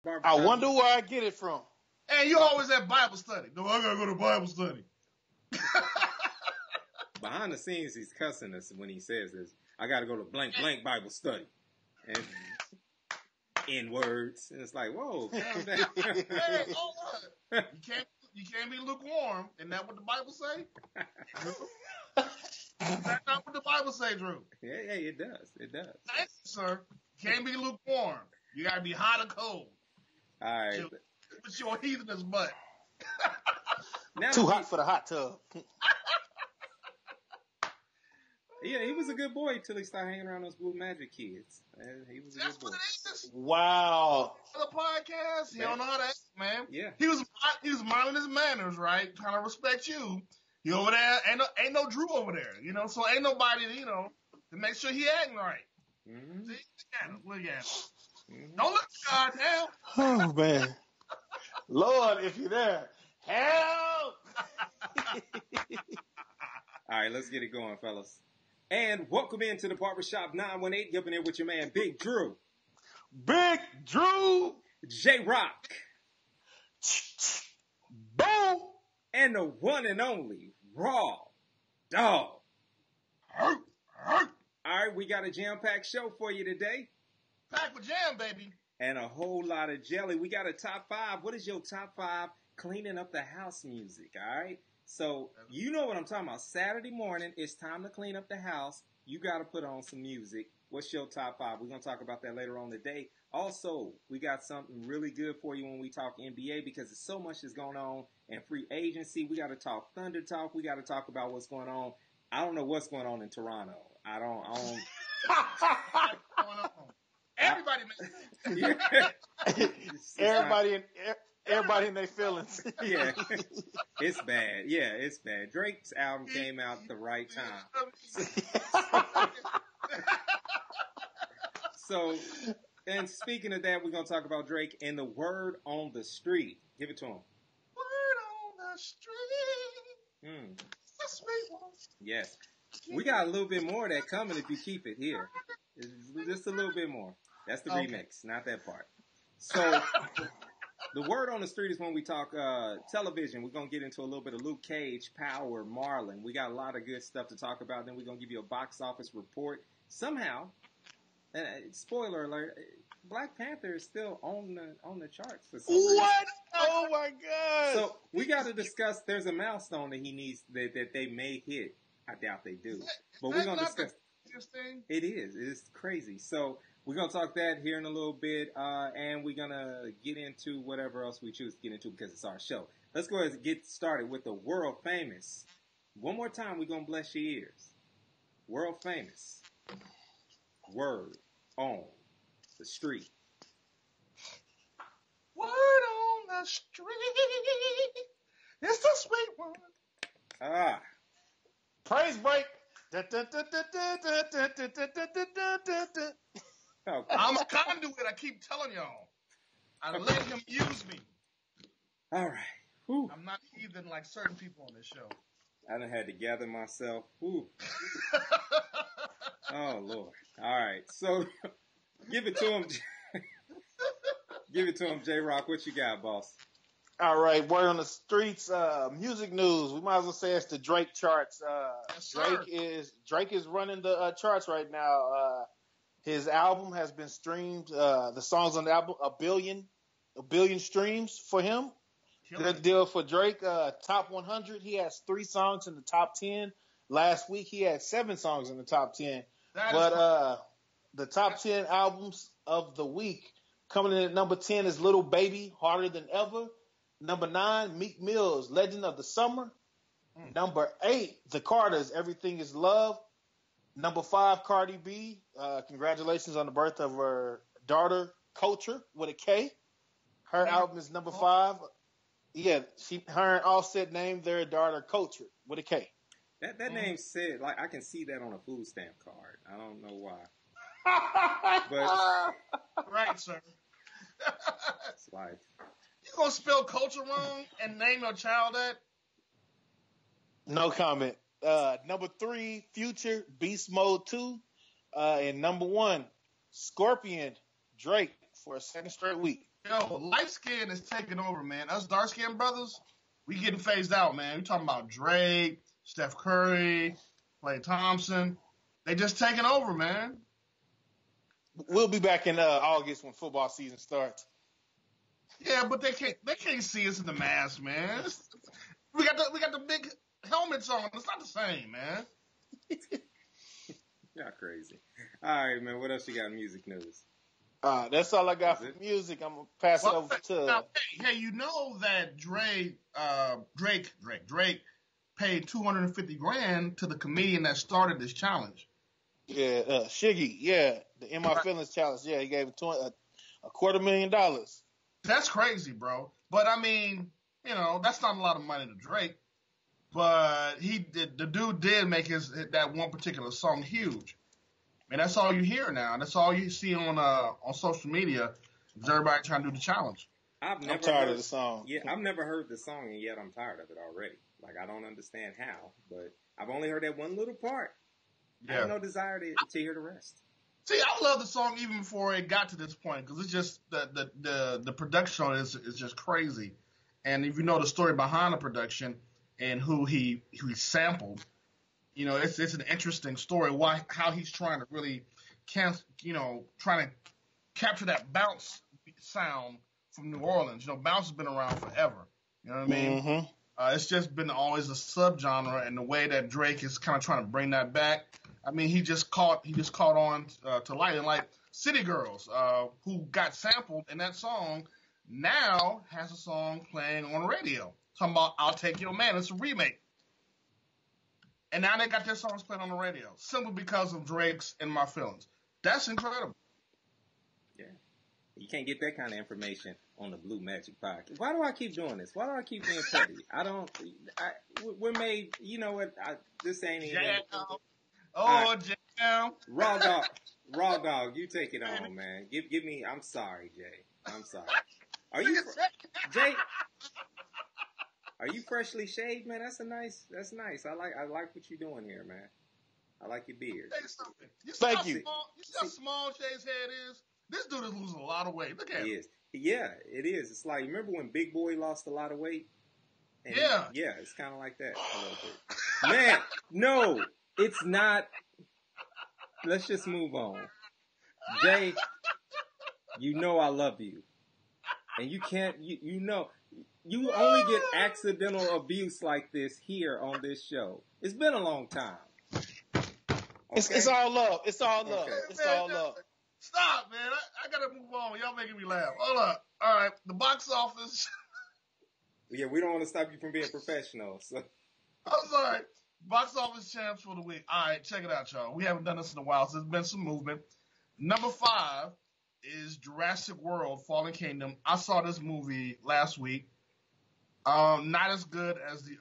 I Barbershop. wonder where I get it from. And you always at Bible study. No, I gotta go to Bible study. Behind the scenes, he's cussing us when he says this. I got to go to blank Bible study. And in words. And it's like, whoa, calm down. Hey, hold on. You can't be lukewarm. Isn't that what the Bible say? Is that not what the Bible say, Drew? Yeah, it does. It does. Thank you, sir. You can't be lukewarm. You gotta be hot or cold. All right. Put your heathenous butt. Now Too hot for the hot tub. Yeah, he was a good boy until he started hanging around those Blue Magic kids. He was a That's good boy. what it is. Wow. The podcast, he don't know how to act, man. Yeah. He was minding his manners, right? Trying to respect you. He over there, ain't no Drew over there, so ain't nobody, to make sure he acting right. Mm-hmm. See, look at him. Mm-hmm. Don't look at God now. Oh, man. Lord, if you're there, help! All right, let's get it going, fellas. And welcome into the Barbershop 918. Jumping in with your man, Big Drew. Big Drew! J-Rock. Boom! And the one and only Raw Dog. All right, we got a jam-packed show for you today. Pack with jam, baby. And a whole lot of jelly. We got a top 5. What is your top 5 cleaning up the house music, all right? So, you know what I'm talking about. Saturday morning, it's time to clean up the house. You got to put on some music. What's your top 5? We're going to talk about that later on today. Also, we got something really good for you when we talk NBA because there's so much that's going on in free agency. We got to talk Thunder Talk. We got to talk about what's going on. I don't know what's going on in Toronto. I don't. Everybody, Everybody in their feelings. Yeah, it's bad. Yeah, it's bad. Drake's album came out at the right time. So, and speaking of that, we're going to talk about Drake and the word on the street. Give it to him. Word on the street. The sweet one. Yes. We got a little bit more of that coming if you keep it here. Just a little bit more. That's the remix, not that part. So, the word on the street is when we talk television. We're going to get into a little bit of Luke Cage, Power, Marlon. We got a lot of good stuff to talk about. Then we're going to give you a box office report. Somehow, spoiler alert, Black Panther is still on the charts for some reason. What? Oh, my God. So, we got to discuss, there's a milestone that he needs, that they may hit. I doubt they do. But we're going to discuss. It is. It's crazy. So, we're going to talk that here in a little bit, and we're going to get into whatever else we choose to get into because it's our show. Let's go ahead and get started with the world famous. One more time, we're going to bless your ears. World famous. Word on the street. Word on the street. It's the sweet one. Ah. Praise break. Okay. I'm a conduit. I keep telling y'all. I let him use me. All right. Whew. I'm not heathen like certain people on this show. I done had to gather myself. Whew. Oh, Lord. All right. So, give it to him. Give it to him, J-Rock. What you got, boss? All right, word on the streets, music news. We might as well say it's the Drake charts. Yes, sir. Drake is running the charts right now. His album has been streamed. The songs on the album, a billion streams for him. Good deal for Drake. Top 100. He has 3 songs in the top 10. Last week he had 7 songs in the top 10. The top 10 albums of the week coming in at number 10 is Little Baby, Harder Than Ever. Number 9, Meek Mill's Legend of the Summer. Number 8, The Carters, Everything Is Love. Number 5, Cardi B. Congratulations on the birth of her daughter, Culture, with a K. Her album is number 5. Yeah, her and Offset named their daughter Culture with a K. That name said, like, I can see that on a food stamp card. I don't know why. But Right, sir. it's life. You gonna spell culture wrong and name your child that? No comment. Number 3, Future, Beast Mode 2. And number 1, Scorpion, Drake, for a second straight week. Yo, light skin is taking over, man. Us dark skinned brothers, we getting phased out, man. We talking about Drake, Steph Curry, Klay Thompson. They just taking over, man. We'll be back in August when football season starts. Yeah, but they can't see us in the mask, man. We got the big helmets on. It's not the same, man. Y'all crazy. All right, man. What else you got in music news? That's all I got for music. I'm gonna pass it over to. Now, hey, you know that Drake paid $250,000 to the comedian that started this challenge. Yeah, Shiggy. Yeah, the In My Feelings challenge. Yeah, he gave him $250,000. That's crazy, bro. But I mean, that's not a lot of money to Drake. But the dude did make that one particular song huge. And that's all you hear now. That's all you see on social media. Is everybody trying to do the challenge? I'm tired of the song. Yeah, I've never heard the song, and yet I'm tired of it already. Like, I don't understand how, but I've only heard that one little part. Yeah. I have no desire to hear the rest. See, I love the song even before it got to this point because it's just the production on it is just crazy. And if you know the story behind the production and who he sampled, it's an interesting story. How he's trying to really, trying to capture that bounce sound from New Orleans. Bounce has been around forever. You know what I mean? Mm-hmm. It's just been always a subgenre, and the way that Drake is kind of trying to bring that back. I mean, he just caught on to light, and like City Girls, who got sampled in that song, now has a song playing on the radio talking about "I'll Take Your Man." It's a remake. And now they got their songs played on the radio, simply because of Drake's "In My Feelings." That's incredible. Yeah. You can't get that kind of information on the Blue Magic Podcast. Why do I keep doing this? Why do I keep being petty? We're made, you know what, this ain't even. Jam. Raw dog, you take it on, man. Give me, I'm sorry, Jay. I'm sorry. Jay? Are you freshly shaved, man? That's nice. I like what you're doing here, man. I like your beard. Thank you. You see how small Jay's head is? This dude is losing a lot of weight. Look at him. Yeah, it is. It's like, remember when Big Boy lost a lot of weight? And yeah, it's kind of like that a little bit. Man, no, it's not. Let's just move on. Jay, you know I love you. And you can't, you only get accidental abuse like this here on this show. It's been a long time. Okay? It's all love. It's all love. Okay. It's all love. Stop, man. I gotta move on. Y'all making me laugh. Hold up. All right. The box office. Yeah, we don't want to stop you from being professional. So. I'm sorry. Box office champs for the week. All right, check it out, y'all. We haven't done this in a while, so there's been some movement. Number 5 is Jurassic World: Fallen Kingdom. I saw this movie last week. Not as good as the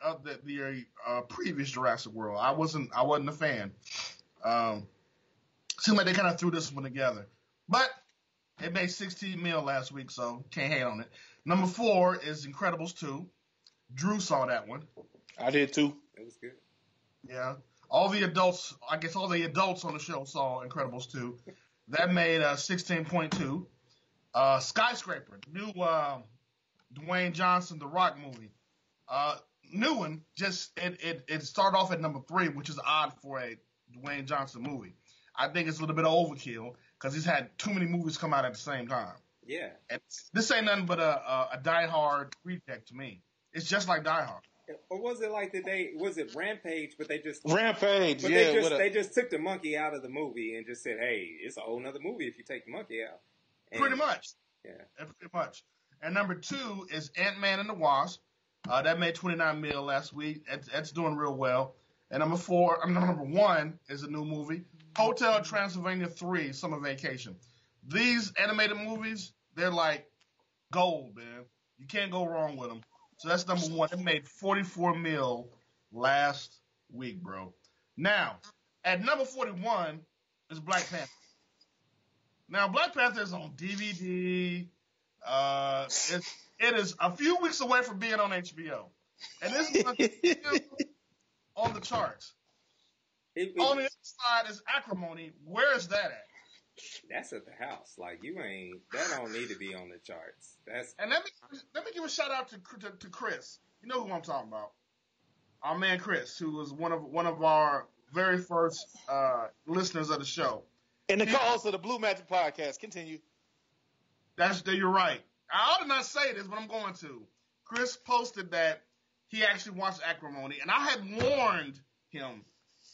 previous Jurassic World. I wasn't a fan. Seemed like they kind of threw this one together. But it made $16 million last week, so can't hate on it. Number 4 is Incredibles 2. Drew saw that one. I did too. It was good. Yeah. All the adults on the show saw Incredibles 2. That made 16.2. Skyscraper, new Dwayne Johnson, The Rock movie. New one, it started off at number 3, which is odd for a Dwayne Johnson movie. I think it's a little bit of overkill because he's had too many movies come out at the same time. Yeah. And this ain't nothing but a Die Hard reject to me. It's just like Die Hard. Or was it like was it Rampage, but they just... Rampage, but yeah. They just took the monkey out of the movie and just said, hey, it's a whole nother movie if you take the monkey out. And, pretty much. Yeah. Pretty much. And number 2 is Ant-Man and the Wasp. That made $29 million last week. That's doing real well. And number 1 is a new movie, Hotel Transylvania 3, Summer Vacation. These animated movies, they're like gold, man. You can't go wrong with them. So that's number 1. It made $44 million last week, bro. Now, at number 41 is Black Panther. Now, Black Panther is on DVD. It is a few weeks away from being on HBO. And this is on the charts. On the other side is Acrimony. Where is that at? That's at the house. Like that don't need to be on the charts. And let me give a shout out to Chris. You know who I'm talking about? Our man Chris, who was one of our very first listeners of the show. And the co-host of the Blue Magic Podcast. Continue. You're right. I ought to not say this, but I'm going to. Chris posted that he actually watched Acrimony, and I had warned him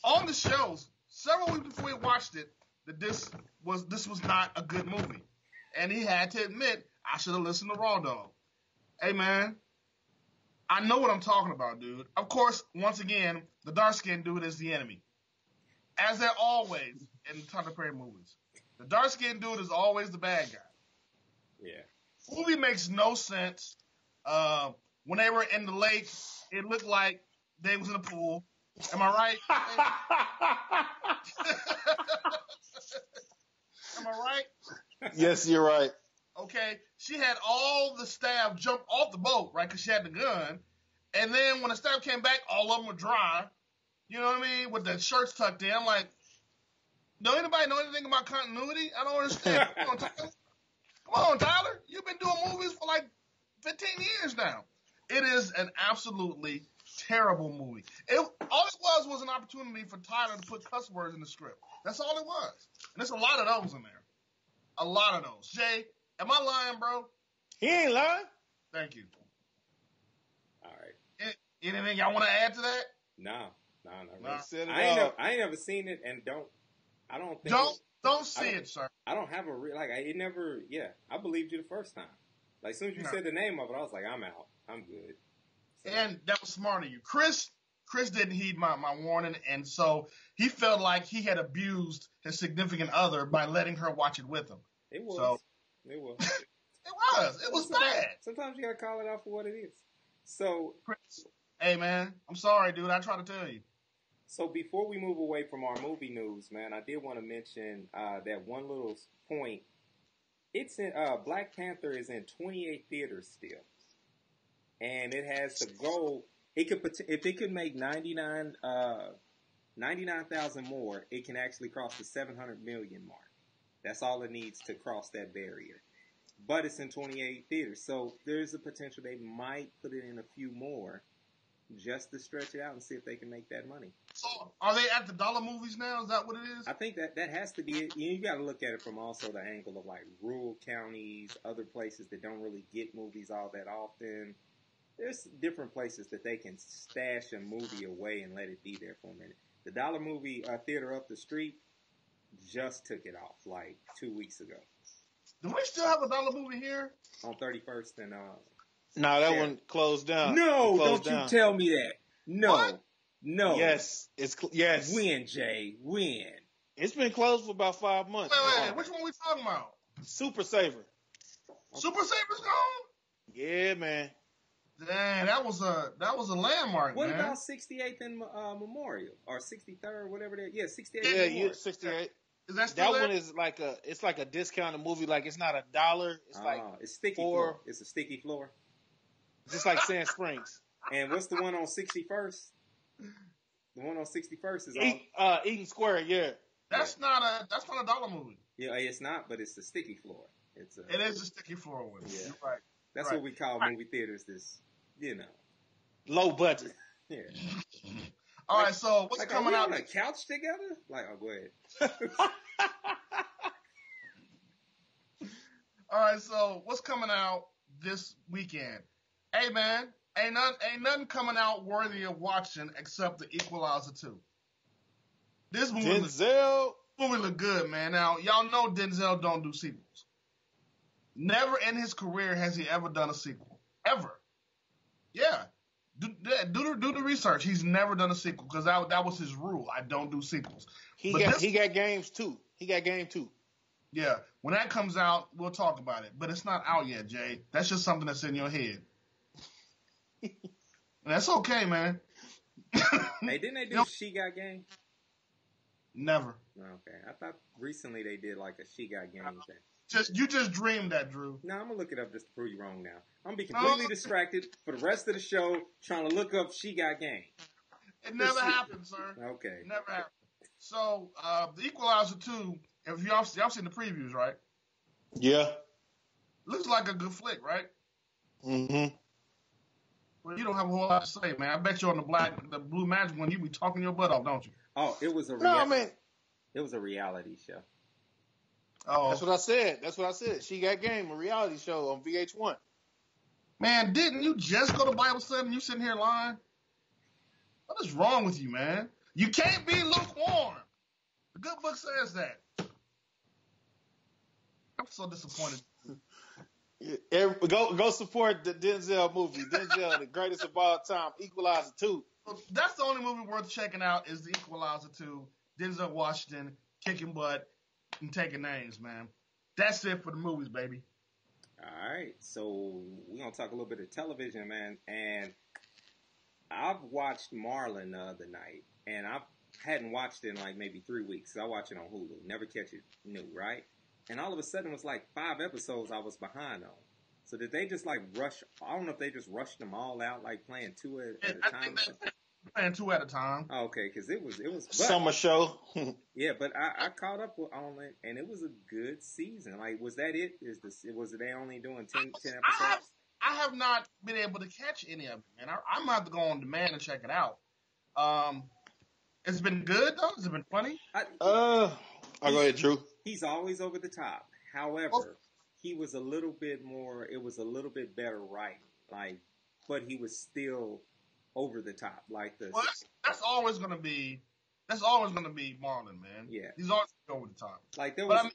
on the shows several weeks before he watched it that this was not a good movie. And he had to admit, I should have listened to Raw Dog. Hey, man, I know what I'm talking about, dude. Of course, once again, the dark-skinned dude is the enemy. As they're always in Tyler Perry movies. The dark-skinned dude is always the bad guy. Yeah. Movie makes no sense. When they were in the lake, it looked like they was in the pool. Am I right? Am I right? Yes, you're right. Okay. She had all the staff jump off the boat, right? Because she had the gun. And then when the staff came back, all of them were dry. You know what I mean? With the shirts tucked in. I'm like, does anybody know anything about continuity? I don't understand. Come on, Tyler. You've been doing movies for like 15 years now. It is an absolutely terrible movie. All it was an opportunity for Tyler to put cuss words in the script. That's all it was. And there's a lot of those in there. A lot of those. Jay, am I lying, bro? He ain't lying. Thank you. All right. Anything y'all want to add to that? No. I ain't never seen it, and I don't think. Don't see it, sir. I don't have it never. Yeah, I believed you the first time. Like as soon as you said the name of it, I was like, I'm out. I'm good. So. And that was smart of you, Chris didn't heed my warning, and so he felt like he had abused his significant other by letting her watch it with him. It was. So, it was. It was bad. Sometimes you gotta call it out for what it is. So, Chris, hey man, I'm sorry, dude. I try to tell you. So before we move away from our movie news, man, I did want to mention that one little point. It's in Black Panther is in 28 theaters still, and it has the goal. If it could make 99,000 more, it can actually cross the 700 million mark. That's all it needs to cross that barrier. But it's in 28 theaters, so there's a potential they might put it in a few more. Just to stretch it out and see if they can make that money. So, are they at the dollar movies now? Is that what it is? I think that has to be it. You got to look at it from also the angle of like rural counties, other places that don't really get movies all that often. There's different places that they can stash a movie away and let it be there for a minute. The Dollar Movie Theater up the street just took it off like 2 weeks ago. Do we still have a dollar movie here? On 31st and No, that one closed down. No, don't you tell me that. No. What? No. Yes, yes. When, Jay? When? It's been closed for about 5 months. Wait. Which one we talking about? Super Saver. Super Saver's gone? Yeah, man. Dang, that was a landmark, what man. What about 68th and Memorial? Or 63rd, whatever that is? Yeah, 68th Yeah, Memorial. 68. Is that still That there? one is like a discounted movie. Like it's not $1. It's like it's sticky $4. floor. It's a sticky floor. Just like Sand Springs. And what's the one on 61st? The one on 61st is Eaton Square, yeah. That's not a dollar movie. Yeah, it's not, but it's the sticky floor. It is a sticky floor one. Yeah. You're right. That's right. what we call movie theaters. This, Low budget. Yeah. All right, so what's coming out? On a couch together? Like, oh, go ahead. All right, so what's coming out this weekend? Hey man, ain't nothing coming out worthy of watching except The Equalizer 2. This movie look good, man. Now y'all know Denzel don't do sequels. Never in his career has he ever done a sequel. Ever. Yeah. Do the research. He's never done a sequel because that was his rule. I don't do sequels. He got Games too. He got Game 2. Yeah. When that comes out, we'll talk about it. But it's not out yet, Jay. That's just something that's in your head. That's okay, man. Hey, didn't they do She Got Game? Never. Okay. I thought recently they did like a She Got Game thing. You just dreamed that, Drew. No, I'm going to look it up just to prove you wrong now. I'm going to be completely distracted for the rest of the show trying to look up She Got Game. It never happened, sir. Okay. It never happened. So, The Equalizer 2 If y'all seen the previews, right? Yeah. Looks like a good flick, right? Mm-hmm. Well, you don't have a whole lot to say, man. I bet you on the Blue Magic one, you be talking your butt off, don't you? Oh, it was a reality show. Oh, that's what I said. She Got Game, a reality show on VH1. Man, didn't you just go to Bible study and you sitting here lying? What is wrong with you, man? You can't be lukewarm. The good book says that. I'm so disappointed. Go support the Denzel movie. Denzel, the greatest of all time, Equalizer 2. That's the only movie worth checking out is The Equalizer 2, Denzel Washington kicking butt and taking names, man. That's it for the movies, baby. All right, so we're going to talk a little bit of television, man. And I've watched Marlon the other night, and I hadn't watched it in like maybe 3 weeks. I watch it on Hulu. Never catch it new, right? And all of a sudden, it was like 5 episodes I was behind on. So did they just like rush? I don't know if they just rushed them all out, like playing 2 at a time. I think they're playing 2 at a time. Oh, okay, because it was summer show. Yeah, but I caught up on it, and it was a good season. Like, was that it? Was it they only doing 10 episodes? I have not been able to catch any of it, man. I'm gonna have to go on demand and check it out. It's been good though. Has it been funny? I'll go ahead, Drew. He's always over the top. However, he was a little bit more. It was a little bit better writing, like, but he was still over the top, like the. Well, that's always gonna be Marlon, man. Yeah, he's always over the top. Like there was.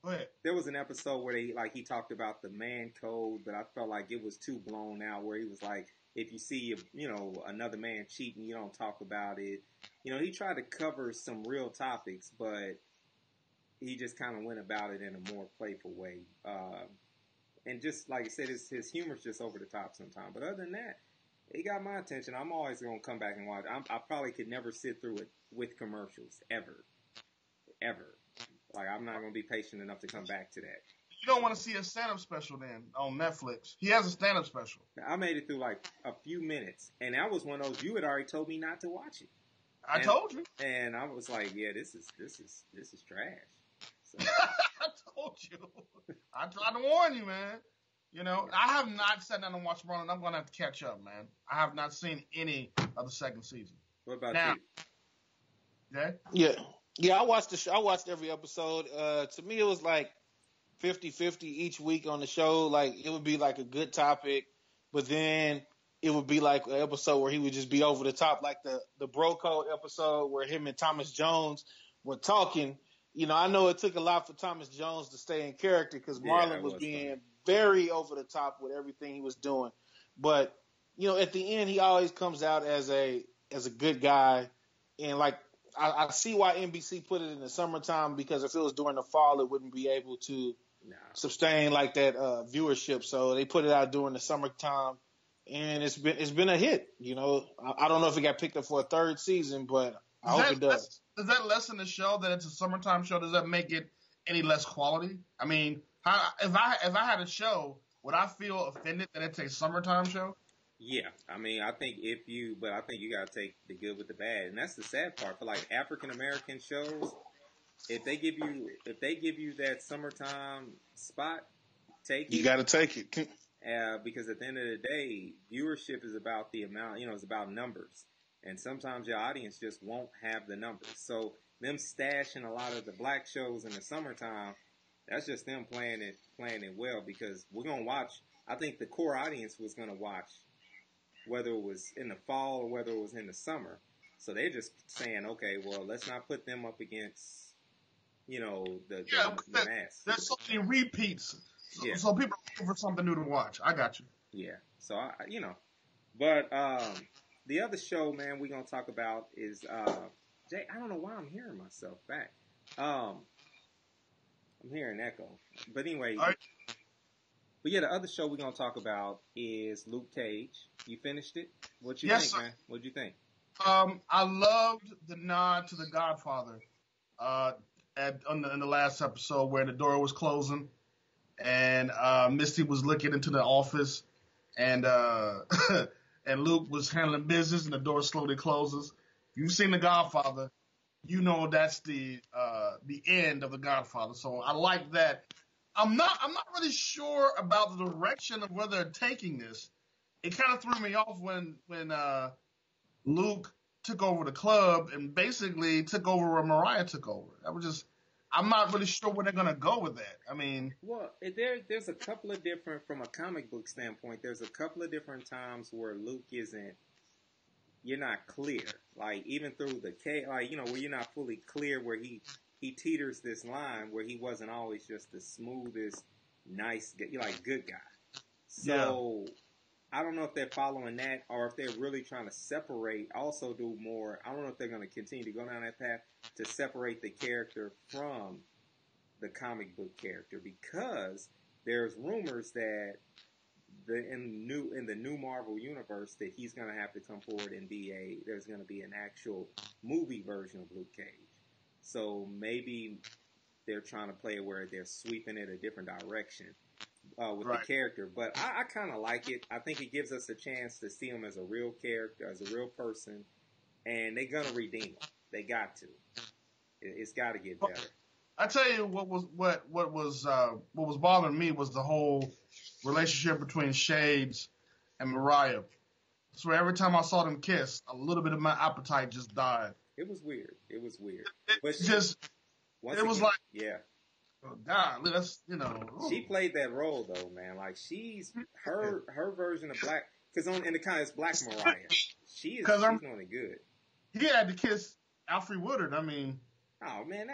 Go ahead. There was an episode where he talked about the man code, but I felt like it was too blown out. Where he was like, if you see another man cheating, you don't talk about it. He tried to cover some real topics, but he just kind of went about it in a more playful way. And just like I said, his humor's just over the top sometimes. But other than that, it got my attention. I'm always going to come back and watch. I probably could never sit through it with commercials, ever. Like, I'm not going to be patient enough to come back to that. You don't want to see a stand-up special then on Netflix. He has a stand-up special. I made it through like a few minutes, and that was one of those you had already told me not to watch it. I told you. And I was like, yeah, this is trash. So. I told you. I tried to warn you, man. I have not sat down and watched Marlon. I'm going to have to catch up, man. I have not seen any of the second season. What about you? Okay? Yeah, I watched the show. I watched every episode. To me, it was like 50-50 each week on the show. Like, it would be like a good topic, but then it would be like an episode where he would just be over the top, like the Bro Code episode where him and Thomas Jones were talking. I know it took a lot for Thomas Jones to stay in character because Marlon was being very over the top with everything he was doing. But, at the end, he always comes out as a good guy. And, like, I see why NBC put it in the summertime, because if it was during the fall, it wouldn't be able to sustain like that viewership. So they put it out during the summertime, and it's been a hit. I don't know if it got picked up for a third season, but I hope it does. Does that lessen the show that it's a summertime show? Does that make it any less quality? I mean, if I had a show, would I feel offended that it's a summertime show? Yeah, I mean, I think you gotta take the good with the bad, and that's the sad part for like African American shows. If they give you that summertime spot, take it. You gotta take it. Because at the end of the day, viewership is about the amount. It's about numbers, and sometimes your audience just won't have the numbers. So them stashing a lot of the black shows in the summertime, that's just them playing it well, because we're gonna watch. I think the core audience was gonna watch, whether it was in the fall or whether it was in the summer. So they're just saying, okay, well, let's not put them up against, the mass. There's so many repeats. So people are looking for something new to watch. I got you. Yeah. So, but the other show, man, we're going to talk about is, Jay, I don't know why I'm hearing myself back. I'm hearing echo. But anyway. All right. But yeah, the other show we're going to talk about is Luke Cage. You finished it? What you think, man? What'd you think? I loved the nod to The Godfather in the last episode where the door was closing and Misty was looking into the office and and Luke was handling business and the door slowly closes. If you've seen The Godfather, you know that's the end of The Godfather. So I like that. I'm not really sure about the direction of where they're taking this. It kind of threw me off when Luke took over the club and basically took over where Mariah took over. I'm not really sure where they're gonna go with that. I mean, well, there's a couple of different, from a comic book standpoint, there's a couple of different times where Luke you're not clear. Like, even through like, you know, where you're not fully clear, where he teeters this line where he wasn't always just the smoothest, nice, like, good guy. So, I don't know if they're following that or if they're really trying to separate, also do more. I don't know if they're going to continue to go down that path to separate the character from the comic book character, because there's rumors that in the new Marvel universe that he's going to have to come forward and there's going to be an actual movie version of Luke Cage. So maybe they're trying to play it where they're sweeping it a different direction with the character. But I kind of like it. I think it gives us a chance to see him as a real character, as a real person, and they're going to redeem him. They got to. It's got to get better. I tell you what was bothering me was the whole relationship between Shades and Mariah. So every time I saw them kiss, a little bit of my appetite just died. It was weird. It was like, yeah. Oh God, let's, you know. She played that role though, man. Like, she's her version of Black, because in the kind, it's Black Mariah. She's doing it good. He had to kiss Alfre Woodard. I mean. Oh man,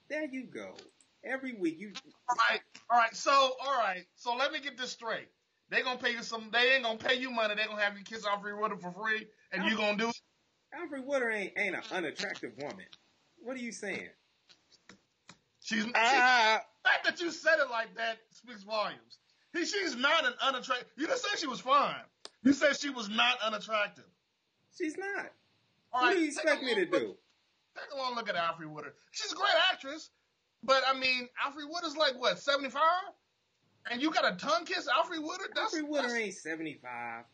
there you go. Every week you. All right. So let me get this straight. They ain't gonna pay you money. They gonna have you kiss Alfre Woodard for free, and you gonna do it. Alfre Woodard ain't an unattractive woman. What are you saying? The fact that you said it like that speaks volumes. She's not an unattractive. You didn't say she was fine. You said she was not unattractive. She's not. All what right, do you expect me to do? Take a long look at Alfre Woodard. She's a great actress, but I mean, Alfre Woodard's like what, 75? And you got a tongue kiss Alfre Woodard? Alfre Woodard ain't 75.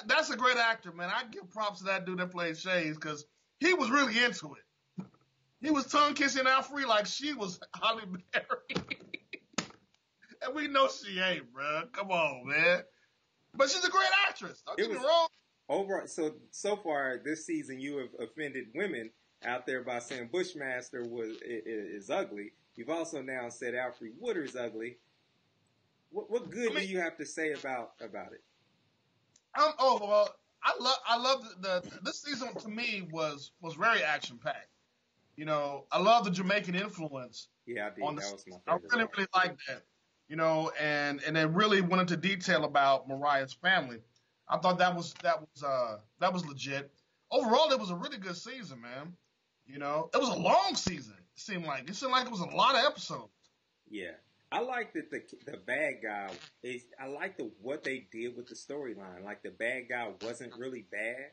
That's a great actor, man. I give props to that dude that played Shades, because he was really into it. He was tongue kissing Alfre like she was Holly Berry. And we know she ain't, bro. Come on, man. But she's a great actress. Don't get me wrong. So far this season, you have offended women out there by saying Bushmaster is ugly. You've also now said Alfre Woodard is ugly. What good do you have to say about it? I love this season. To me was very action packed. You know, I love the Jamaican influence. Yeah, I did. That was my favorite. I really liked that. You know, and they really went into detail about Mariah's family. I thought that was legit. Overall, it was a really good season, man. You know, it was a long season. It seemed like it was a lot of episodes. Yeah, I like that the bad guy I like what they did with the storyline. Like, the bad guy wasn't really bad.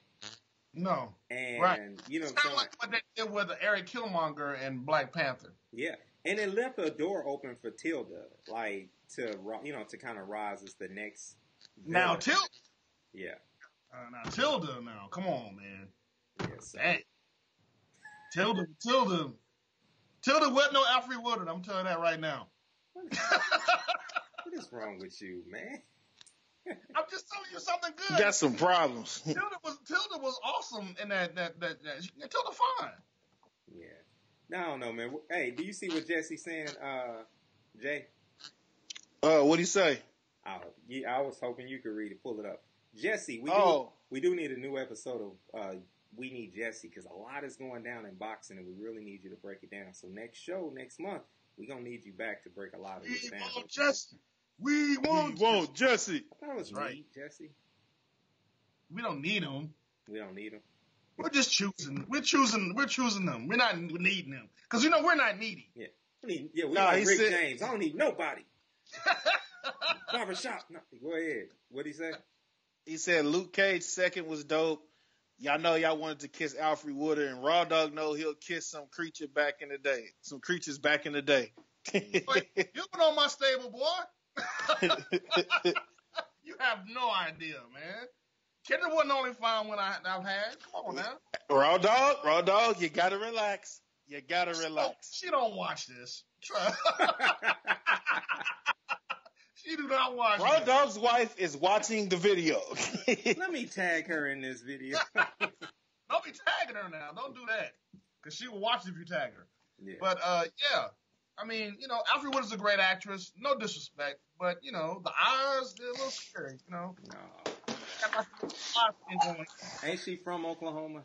No, and right. You know, it's kind of like what they did with Eric Killmonger and Black Panther. Yeah, and it left a door open for Tilda, like to kind of rise as the next. Now Tilda. Yeah. Now Tilda. Now, come on, man. Yes. Hey. Tilda wasn't no Alfre Woodard. I'm telling you that right now. What is wrong with you, man? I'm just telling you something good. You got some problems. Tilda was awesome in that. Tilda fine. Yeah. No, I don't know, man. Hey, do you see what Jesse's saying, Jay? What'd he say? I was hoping you could read it. Pull it up. Jesse, we do need a new episode of We Need Jesse, because a lot is going down in boxing, and we really need you to break it down. So next month, we're going to need you back to break a lot of this down. We want Jesse. I thought it was right, Jesse. We don't need him. We don't need him. We're just choosing. We're choosing them. We're not needing them. Because, we're not needy. Yeah. We like Rick James. I don't need nobody. Barbershop. No, go ahead. What'd he say? He said Luke Cage second was dope. Y'all know y'all wanted to kiss Alfre Woodard, and Raw Dog know he'll kiss some creatures back in the day. You've been on my stable, boy. You have no idea, man. Kendra wasn't the only fine one I've had. Come on now. Raw dog, you gotta relax. You gotta relax. She don't watch this. She do not watch Raw this. Dog's wife is watching the video. Let me tag her in this video. Don't be tagging her now. Don't do that. Because she will watch it if you tag her. Yeah. But, yeah. I mean, Alfre Wood is a great actress. No disrespect. But, the eyes, they're a little scary, No. Ain't she from Oklahoma?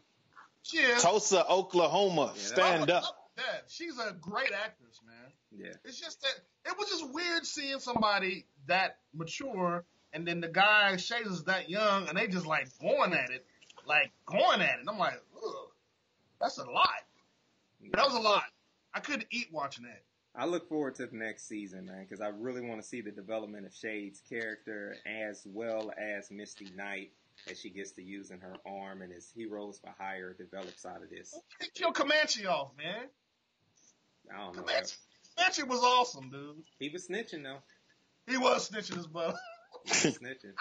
She is. Tulsa, Oklahoma. Yeah, stand up. That. She's a great actress, man. Yeah. It's just that it was just weird seeing somebody that mature and then the guy Shays is that young and they just going at it. I'm like, ugh, that's a lot. Yeah. That was a lot. I couldn't eat watching that. I look forward to the next season, man, because I really want to see the development of Shade's character as well as Misty Knight as she gets to using her arm and as Heroes for Hire develops out of this. Kill Comanche off, man. I don't know. Comanche was awesome, dude. He was snitching, though. He was snitching his butt. He was snitching.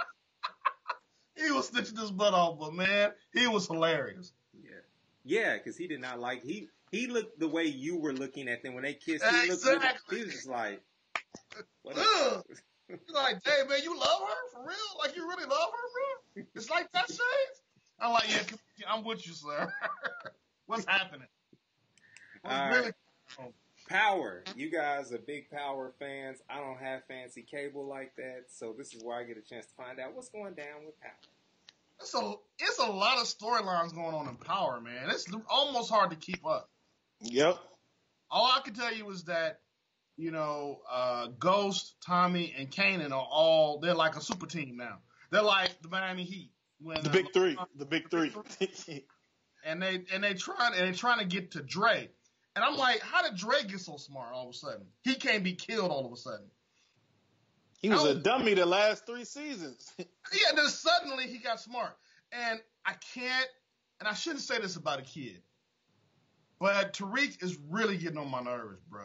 He was snitching his butt off, but man, he was hilarious. Yeah. Yeah, because he did not like, he looked the way you were looking at them when they kissed. Exactly. He was just like, what You're like, hey, man, you love her? For real? Like, you really love her, bro? It's like that, Shades? I'm like, yeah, I'm with you, sir. What's happening? Really Power. You guys are big Power fans. I don't have fancy cable like that, so this is where I get a chance to find out what's going down with Power. It's a lot of storylines going on in Power, man. It's almost hard to keep up. Yep. All I can tell you is that, Ghost, Tommy, and Kanan they're like a super team now. They're like the Miami Heat. The big three. The big three. and they're trying to get to Dre. And I'm like, how did Dre get so smart all of a sudden? He can't be killed all of a sudden. He was a dummy the last 3 seasons. Yeah, then suddenly he got smart. And I shouldn't say this about a kid, but Tariq is really getting on my nerves, bro.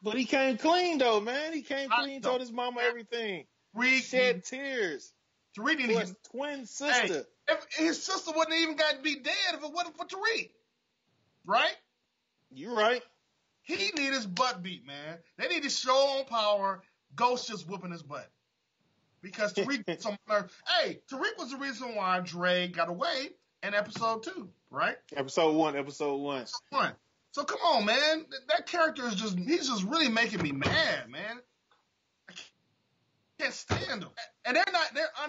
But he came clean, though, man. He came clean, told his mama everything. Tariq shed tears. Tariq for his twin sister. Hey, if his sister wouldn't even got to be dead if it wasn't for Tariq. Right? You're right. He need his butt beat, man. They need to show on Power Ghost just whooping his butt. Because Tariq gets on my nerves. Hey, Tariq was the reason why Dre got away in episode 2, right? Episode 1. So come on, man. That character he's just really making me mad, man. I can't stand him. And they're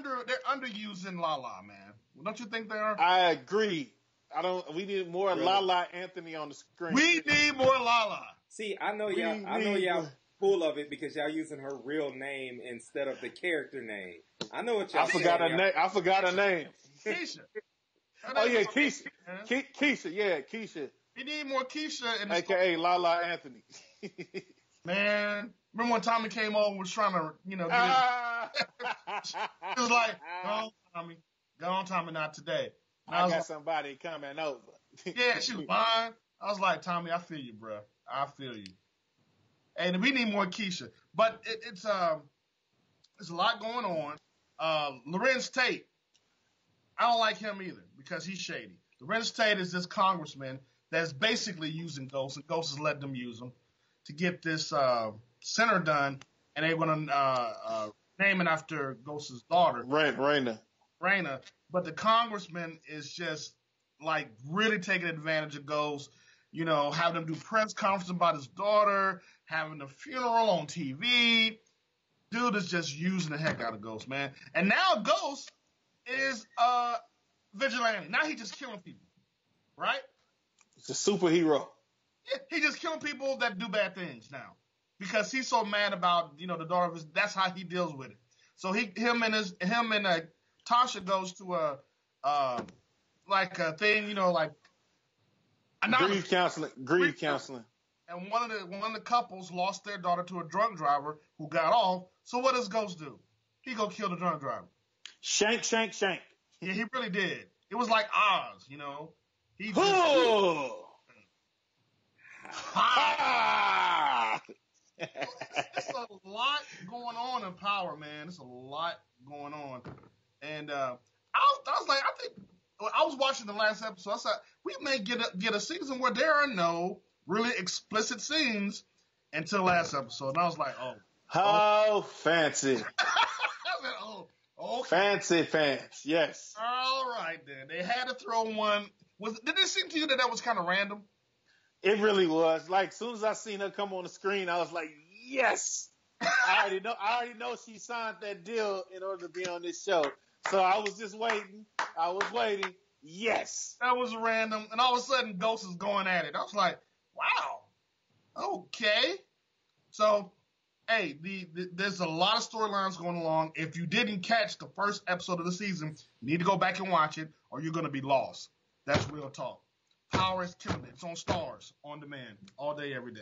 underusing Lala, man. Don't you think they are? I agree. We need more really? Lala Anthony on the screen. We need more Lala. See, I know y'all full of it because y'all using her real name instead of the character name. I know what y'all I forgot her name. Keisha. Oh yeah, Keisha. Keisha, yeah, Keisha. We need more Keisha in AKA Lala Anthony. Man, remember when Tommy came over and was trying to, get it was like, go on, Tommy, not today. I got somebody coming over. Yeah, she was fine. I was like, Tommy, I feel you, bro. I feel you. And we need more Keisha. But it's a lot going on. Lorenz Tate, I don't like him either because he's shady. Lorenz Tate is this congressman that's basically using Ghost, and Ghost is letting them use him to get this center done, and they're going to name it after Ghost's daughter. Raina. But the congressman is just like really taking advantage of Ghost, having him do press conference about his daughter, having a funeral on TV. Dude is just using the heck out of Ghost, man. And now Ghost is vigilante. Now he's just killing people, right? He's a superhero. Yeah, he's just killing people that do bad things now because he's so mad about the daughter of his. That's how he deals with it. So him and Tasha goes to a thing, like grief counseling. And one of the couples lost their daughter to a drunk driver who got off. So what does Ghost do? He go kill the drunk driver. Shank. Yeah, he really did. It was like Oz, He just, it's a lot going on in Power, man. It's a lot going on. And I was like, I think I was watching the last episode. I said we may get a season where there are no really explicit scenes until last episode. And I was like, oh, fancy. I said, oh, okay. Fancy pants, yes. All right, then. They had to throw one. Did it seem to you that was kind of random? It really was. Like, as soon as I seen her come on the screen, I was like, yes. I already know she signed that deal in order to be on this show. So I was just waiting. Yes. That was random. And all of a sudden, Ghost is going at it. I was like, wow. Okay. So, hey, there's a lot of storylines going along. If you didn't catch the first episode of the season, you need to go back and watch it, or you're going to be lost. That's real talk. Power is killing it. It's on Stars, on demand, all day, every day.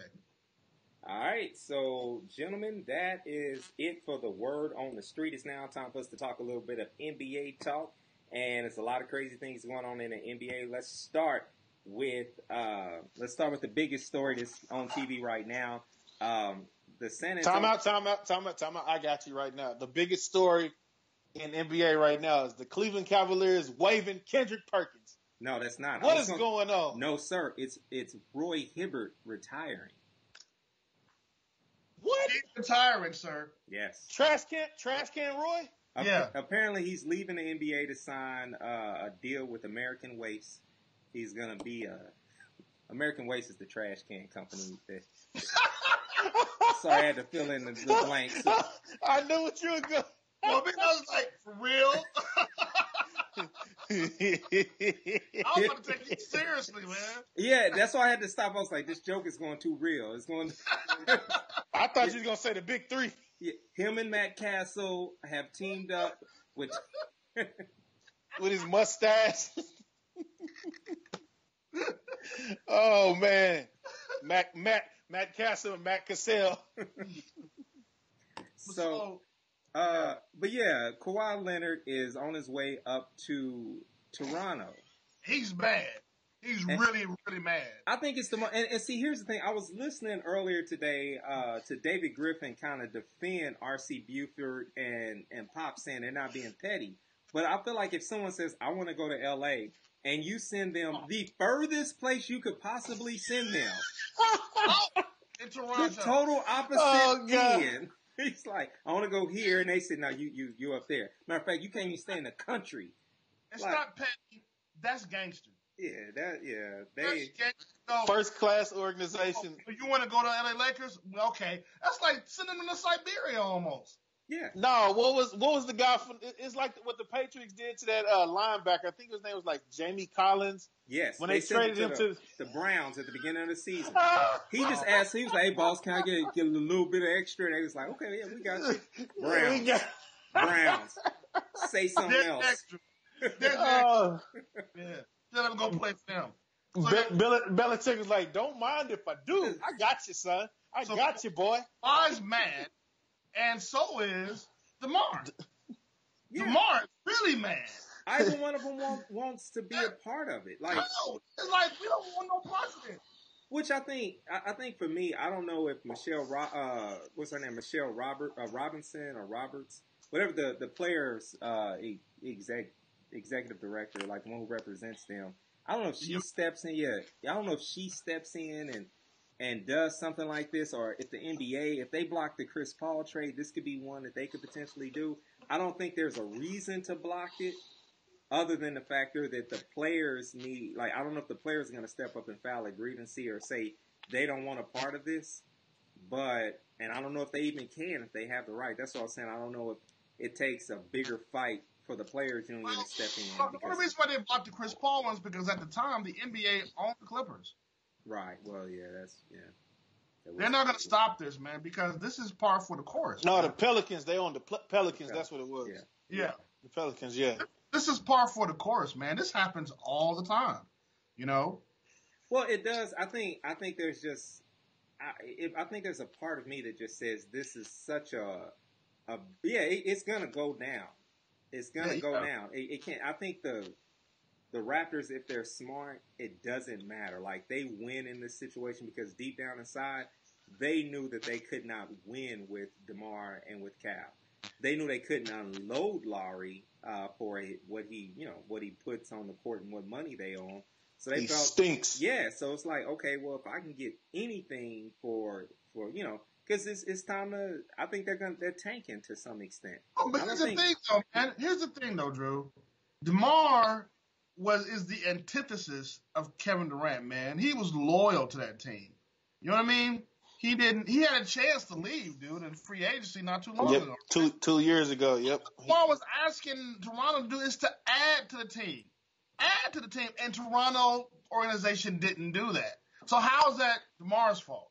All right, so gentlemen, that is it for the word on the street. It's now time for us to talk a little bit of NBA talk, and there's a lot of crazy things going on in the NBA. Let's start with the biggest story that's on TV right now. The San Antonio. Time out. I got you right now. The biggest story in NBA right now is the Cleveland Cavaliers waiving Kendrick Perkins. No, that's not. What is going on? No, sir. It's Roy Hibbert retiring. What? He's retiring, sir. Yes. Trash can Roy? Yeah. Apparently, he's leaving the NBA to sign a deal with American Waste. He's gonna be American Waste is the trash can company. So I had to fill in the blanks. I knew what you were going. Well, because I was like, for real? I was going to take you seriously, man. Yeah, that's why I had to stop. I was like, this joke is going too real. It's going. I thought you were going to say the big three. Yeah, him and Matt Castle have teamed up with his mustache. Oh man, Matt Castle and Matt Cassell. But yeah, Kawhi Leonard is on his way up to Toronto. He's mad. He's really, really mad. I think it's and see, here's the thing. I was listening earlier today to David Griffin kind of defend R.C. Buford and Pop saying they're not being petty. But I feel like if someone says, I want to go to L.A., and you send them the furthest place you could possibly send them. In Toronto. The total opposite end. He's like, I want to go here, and they said, no, you up there. Matter of fact, you can't even stay in the country. It's not petty. That's gangster. They first class organization. You want to go to LA Lakers? Okay, that's like sending them to Siberia almost. Yeah. No, what was the guy from? It's like what the Patriots did to that linebacker. I think his name was like Jamie Collins. Yes. When they traded him to the Browns at the beginning of the season, he just asked. He was like, "Hey, boss, can I get a little bit of extra?" And they was like, "Okay, yeah, we got you." Browns. Say something else. Extra. Yeah. Let them go play for them. So Belichick was like, "Don't mind if I do. I got you, son. I got you, boy." Kawhi's mad. And so is DeMar. Yeah. DeMar is really mad. Either one of them wants to be a part of it. Like, no, it's like we don't want no part of it. Which I think for me, I don't know if Michelle Robinson or Roberts, whatever the players executive director, like the one who represents them. I don't know if she steps in. Yeah, I don't know if she steps in and does something like this, or if the NBA, if they block the Chris Paul trade, this could be one that they could potentially do. I don't think there's a reason to block it other than the factor that the players need, like, I don't know if the players are going to step up and file a grievance or say they don't want a part of this, and I don't know if they even can, if they have the right. That's what I'm saying. I don't know if it takes a bigger fight for the players union to step in. The only reason why they blocked the Chris Paul ones because at the time the NBA owned the Clippers. Right. Well, yeah, They're not going to stop this, man, because this is par for the course. No, the Pelicans, they own the Pelicans. That's what it was. Yeah. The Pelicans, yeah. This is par for the course, man. This happens all the time, you know? Well, it does. I think there's just, I think there's a part of me that just says this is such it's going to go down. It's going to go down. It can't, I think the Raptors, if they're smart, it doesn't matter. Like, they win in this situation because deep down inside, they knew that they could not win with DeMar and with Cal. they knew they couldn't unload Lowry for what he puts on the court and what money they owe him. So they felt stinks. Yeah, so it's like, okay, well, if I can get anything for because it's time to. I think they're tanking to some extent. Oh, but here's the thing, though, man. Here's the thing, though, Drew. DeMar is the antithesis of Kevin Durant, man. He was loyal to that team. You know what I mean? He had a chance to leave, dude, in free agency not too long ago. Two years ago, yep. DeMar was asking Toronto to do is to add to the team. And Toronto organization didn't do that. So how is that DeMar's fault?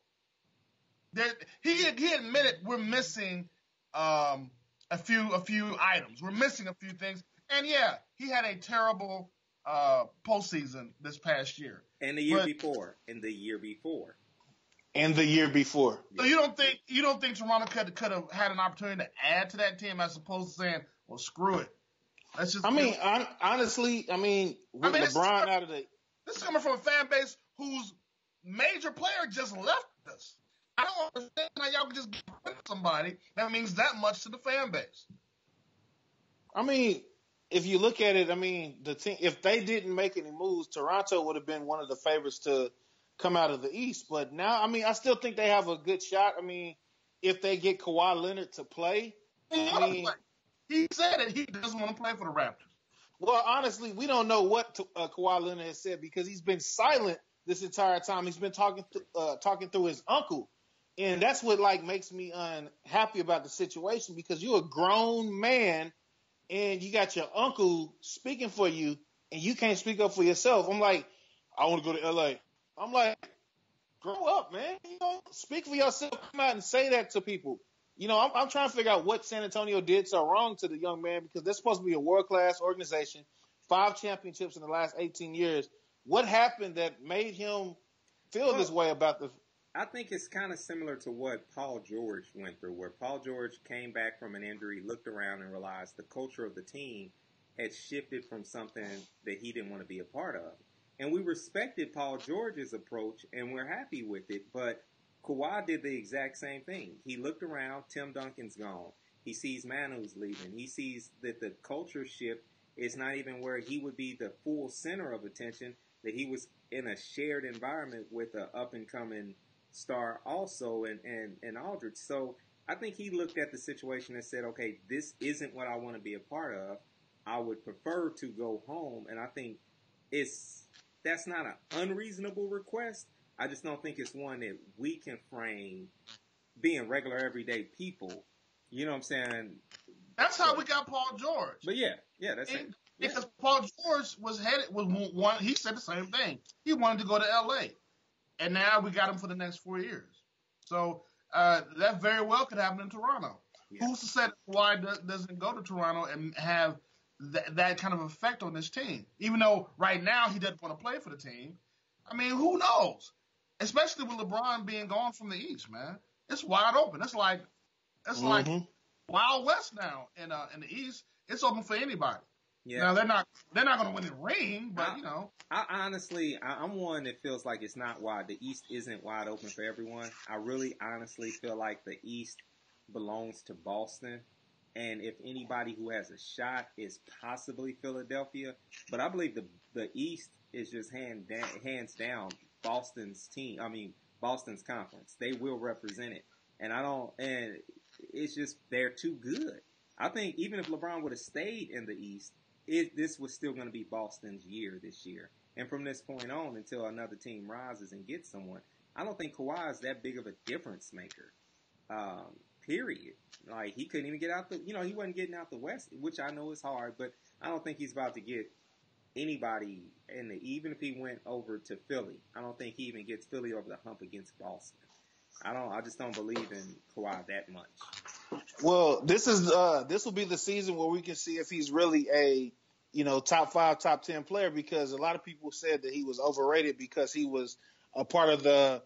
He admitted we're missing a few items. We're missing a few things. And yeah, he had a terrible postseason this past year. And the year before. So you don't think Toronto could have had an opportunity to add to that team as opposed to saying, well, screw it. Let's just. Honestly, with LeBron out of the. This is coming from a fan base whose major player just left us. I don't understand how y'all can just get rid of somebody that means that much to the fan base. If you look at it, the team, if they didn't make any moves, Toronto would have been one of the favorites to come out of the East. But now, I still think they have a good shot. If they get Kawhi Leonard to play, he said that he doesn't want to play for the Raptors. Well, honestly, we don't know what Kawhi Leonard has said because he's been silent this entire time. He's been talking through his uncle. And that's what makes me unhappy about the situation because you're a grown man and you got your uncle speaking for you and you can't speak up for yourself. I'm like, I want to go to LA. I'm like, grow up, man. Speak for yourself. Come out and say that to people. I'm trying to figure out what San Antonio did so wrong to the young man because they're supposed to be a world-class organization, 5 championships in the last 18 years. What happened that made him feel this way about the... I think it's kind of similar to what Paul George went through, where Paul George came back from an injury, looked around and realized the culture of the team had shifted from something that he didn't want to be a part of. And we respected Paul George's approach, and we're happy with it, but Kawhi did the exact same thing. He looked around, Tim Duncan's gone. He sees Manu's leaving. He sees that the culture shift is not even where he would be the full center of attention, that he was in a shared environment with an up-and-coming star also and Aldridge. So I think he looked at the situation and said, okay, this isn't what I want to be a part of. I would prefer to go home. And I think that's not an unreasonable request. I just don't think it's one that we can frame being regular everyday people. You know what I'm saying? That's how we got Paul George. But that's it. Because Paul George was one. He said the same thing. He wanted to go to LA. And now we got him for the next 4 years. So that very well could happen in Toronto. Yeah. Who's to say that Kawhi doesn't go to Toronto and have that kind of effect on this team? Even though right now he doesn't want to play for the team. Who knows? Especially with LeBron being gone from the East, man. It's wide open. It's like Wild West now in the East. It's open for anybody. Yeah. Now they're not going to win the ring, but I honestly, I'm one that feels like it's not wide. The East isn't wide open for everyone. I really honestly feel like the East belongs to Boston, and if anybody who has a shot is possibly Philadelphia, but I believe the East is just hands down Boston's team. Boston's conference. They will represent it, and it's just they're too good. I think even if LeBron would have stayed in the East, this was still going to be Boston's year this year. And from this point on, until another team rises and gets someone, I don't think Kawhi is that big of a difference maker. Period. He couldn't even get out he wasn't getting out the West, which I know is hard, but I don't think he's about to get anybody even if he went over to Philly, I don't think he even gets Philly over the hump against Boston. I just don't believe in Kawhi that much. Well, this will be the season where we can see if he's really a, top 5, top 10 player, because a lot of people said that he was overrated because he was a part of the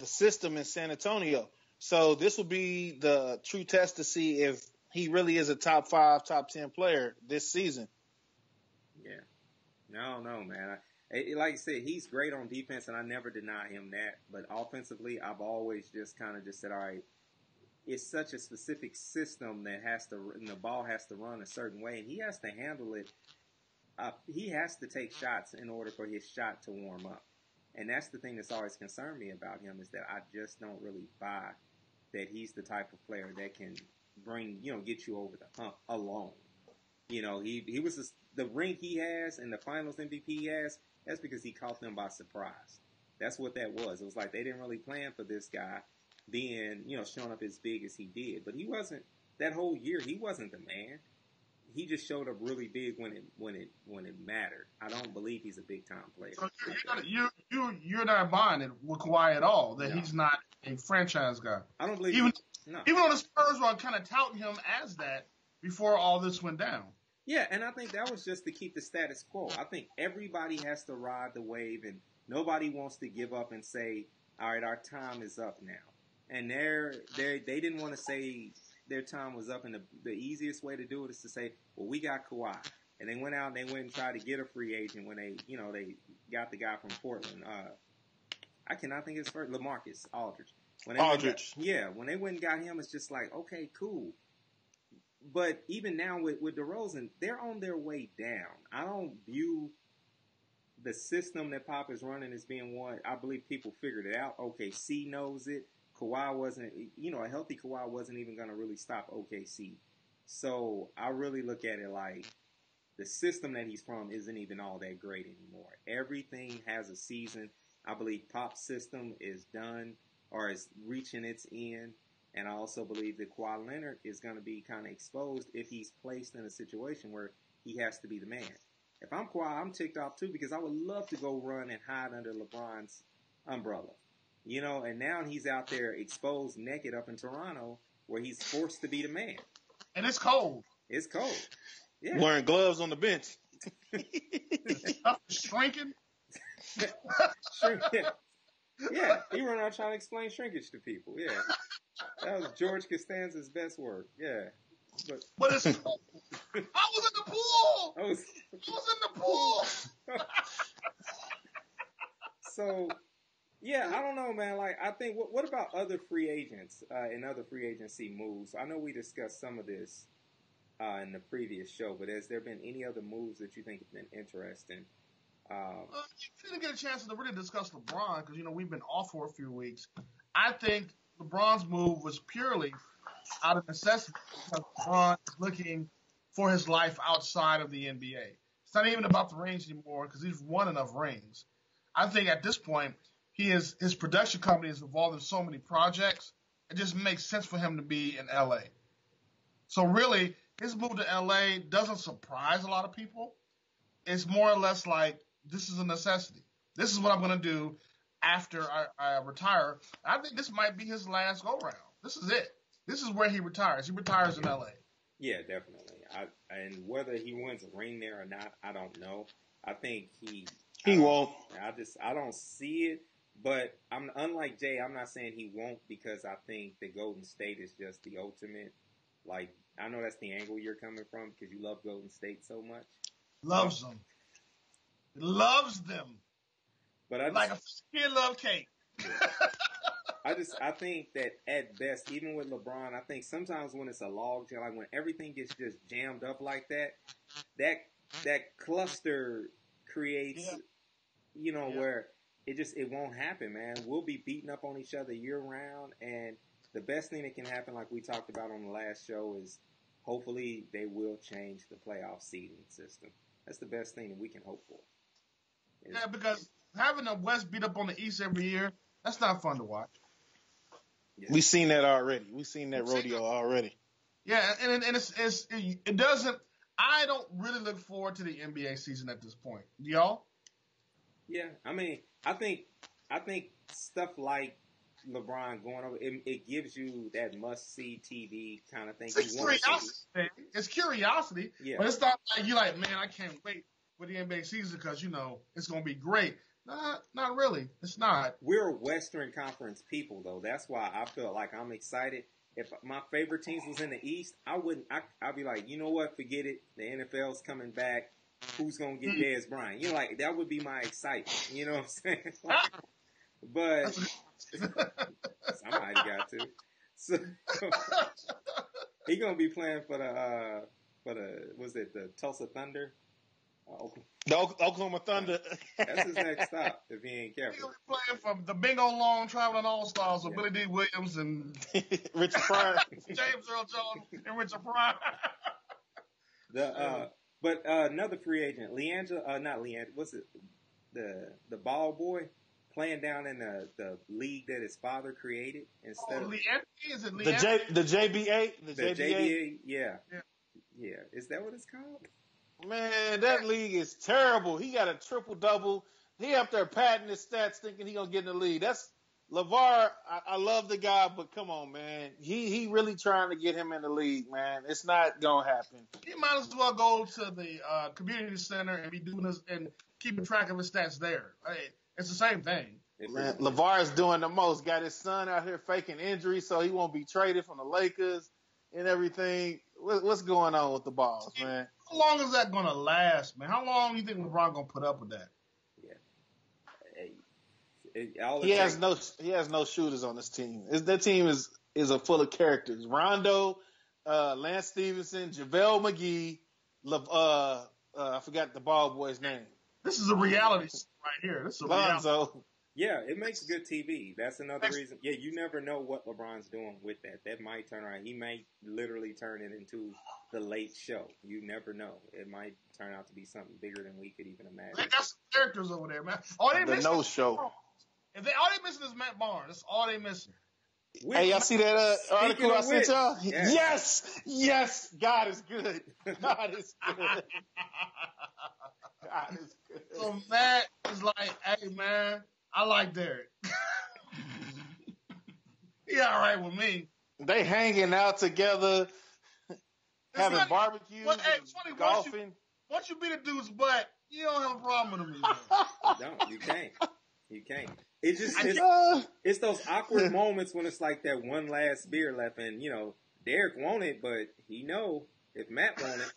system in San Antonio. So this will be the true test to see if he really is a top 5, top 10 player this season. Yeah. No, man. Like I said, he's great on defense, and I never deny him that. But offensively, I've always just kind of just said, all right, it's such a specific system that and the ball has to run a certain way, and he has to handle it. He has to take shots in order for his shot to warm up. And that's the thing that's always concerned me about him, is that I just don't really buy that he's the type of player that can get you over the hump alone. He was the ring he has and the finals MVP he has, that's because he caught them by surprise. That's what that was. It was like they didn't really plan for this guy being, showing up as big as he did. But he wasn't, that whole year, he wasn't the man. He just showed up really big when it mattered. I don't believe he's a big time player. So you're not buying it with Kawhi at all, that he's not a franchise guy. I don't believe even though the Spurs were kind of touting him as that before all this went down. Yeah, and I think that was just to keep the status quo. I think everybody has to ride the wave, and nobody wants to give up and say, all right, our time is up now. And they didn't want to say their time was up, and the easiest way to do it is to say, well, we got Kawhi. And they went out and tried to get a free agent when they got the guy from Portland. I cannot think of his first, LaMarcus Aldridge. When they went and got him, it's just like, okay, cool. But even now with DeRozan, they're on their way down. I don't view the system that Pop is running as being one. I believe people figured it out. OKC knows it. Kawhi wasn't, a healthy Kawhi wasn't even going to really stop OKC. So I really look at it like the system that he's from isn't even all that great anymore. Everything has a season. I believe Pop's system is done or is reaching its end. And I also believe that Kawhi Leonard is going to be kind of exposed if he's placed in a situation where he has to be the man. If I'm Kawhi, I'm ticked off too, because I would love to go run and hide under LeBron's umbrella. And now he's out there exposed naked up in Toronto where he's forced to be the man. And it's cold. It's cold. Yeah. Wearing gloves on the bench. Shrinking? Shrinking. Yeah, he run out trying to explain shrinkage to people. Yeah. That was George Costanza's best work. Yeah. But it's cold. I was in the pool! I was in the pool! So, yeah, I don't know, man. Like, I think, what about other free agents and other free agency moves? I know we discussed some of this in the previous show, but has there been any other moves that you think have been interesting? You didn't get a chance to really discuss LeBron because, we've been off for a few weeks. I think LeBron's move was purely out of necessity because LeBron is looking for his life outside of the NBA. It's not even about the rings anymore because he's won enough rings. I think at this point, his production company is involved in so many projects, it just makes sense for him to be in LA. So really, his move to LA doesn't surprise a lot of people. It's more or less like, this is a necessity. This is what I'm going to do after I retire. I think this might be his last go-round. This is it. This is where he retires. He retires in LA. Yeah, definitely. And whether he wins a ring there or not, I don't know. I think he won't. I don't see it. But unlike Jay, I'm not saying he won't because I think the Golden State is just the ultimate. Like, I know that's the angle you're coming from because you love Golden State so much. Loves them. Loves them. But like a kid love cake. I think that at best, even with LeBron, I think sometimes when it's a log jam, like when everything gets just jammed up like that cluster creates, where it won't happen, man. We'll be beating up on each other year round, and the best thing that can happen, like we talked about on the last show, is hopefully they will change the playoff seeding system. That's the best thing that we can hope for. Yeah, because having the West beat up on the East every year, that's not fun to watch. Yeah. We've seen that already. We've seen that rodeo already. Yeah, and it doesn't. I don't really look forward to the NBA season at this point. Do y'all? Yeah, I mean, I think stuff like LeBron going over it gives you that must-see TV kind of thing. It's curiosity. It's curiosity, yeah. But it's not like you're like, man, I can't wait for the NBA season because it's going to be great. Not really. It's not. We're Western Conference people, though. That's why I feel like I'm excited. If my favorite teams was in the East, I'd be like, you know what? Forget it. The NFL's coming back. Who's going to get Dez Bryant? Like, that would be my excitement. You know what I'm saying? But somebody got to. So he gonna be playing for the was it the Tulsa Thunder? The Oklahoma Thunder. That's his next stop if he ain't careful. He's gonna be playing for the Bingo Long Traveling All Stars with Billy D. Williams and Richard Pryor, James Earl Jones and Richard Pryor. But another free agent, not Leandro, what's it? The ball boy playing down in the league that his father created instead of Is it Leandro? the JBA, the JBA, yeah. Is that what it's called? Man, that league is terrible. He got a triple-double. He up there patting his stats thinking he going to get in the league. That's LeVar. I love the guy, but come on, man. He really trying to get him in the league, man. It's not going to happen. He might as well go to the community center and be doing this and keeping track of his stats there. It's the same thing. Man, LeVar is doing the most. Got his son out here faking injury so he won't be traded from the Lakers and everything. What's going on with the balls, man? How long is that going to last, man? How long do you think LeBron going to put up with that? He has no shooters on this team. That team is full of characters. Rondo, Lance Stevenson, JaVale McGee, I forgot the ball boy's name. This is a reality right here. This is a Lonzo. Yeah, it makes good TV. That's another reason. Yeah, you never know what LeBron's doing with that. That might turn around. He might literally turn it into the Late Show. You never know. It might turn out to be something bigger than we could even imagine. They got some characters over there, man. The No Show. All they missing is Matt Barnes. That's all they missing. Hey, y'all see that article I sent y'all? Yes. Yes. God is good. God is good. God is good. So Matt is like, hey, man, I like Derek. He all right with me. They hanging out together, having barbecue, it's funny, golfing. Once you beat a dude's butt, you don't have a problem with him anymore. No, you can't. You can't. It's those awkward moments when it's like that one last beer left, and Derek want it, but he know if Matt want it,